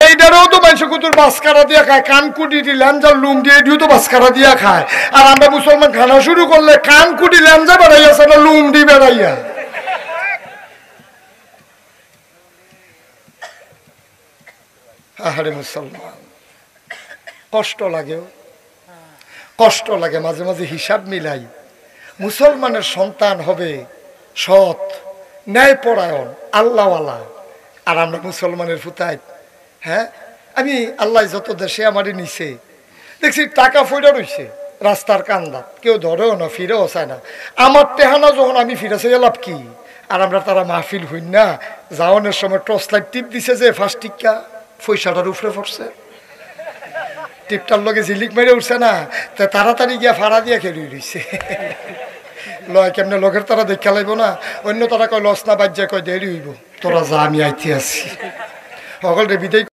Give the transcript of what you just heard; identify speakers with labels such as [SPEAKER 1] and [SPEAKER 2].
[SPEAKER 1] এইটারও তো মানুষ কুতুর বাসকারা দিয়া খায়, কানকুটি ল্যাঞ্জার লুম দিয়ে এটিও তো বাসকারা দিয়া খায়। আর আমরা মুসলমান খানা শুরু করলে কানকুটি ল্যাঞ্জা বেড়াইয়াছে না লুম দি বেড়াইয়া। আরে মুসলমান কষ্ট লাগে, কষ্ট লাগে, মাঝে মাঝে হিসাব মিলাই। মুসলমানের সন্তান হবে সৎ, ন্যায়পরায়ণ, আল্লাহওয়ালা, আর আমরা মুসলমানের ফুতায়। হ্যাঁ, আমি আল্লাহ যত দেশে আমারই নিছে দেখছি টাকা ফইরা রইছে রাস্তার কান্দা, কেউ ধরেও না, ফিরেও চায় না। আমার টেহানা যখন আমি ফিরেছে লাভ কি? আর আমরা তারা মাহফিল হইন না, যাওয়ানোর সময় টর্চ লাইট টিপ দিছে যে ফার্স্ট টিকা পয়সাটার উপরে পড়ছে, টিপটার লগে ঝিলিক মেরে উঠছে না, তা তাড়াতাড়ি গিয়া ফাড়া দিয়া খেলি রইছে। লয় কেমনে লোকের তারা দেখা লাইব না, অন্য তারা কয় লস না বাজ্যা কয় দেরি হইব, তোরা যা আমি আইতে আছি সকল রে বিদায়।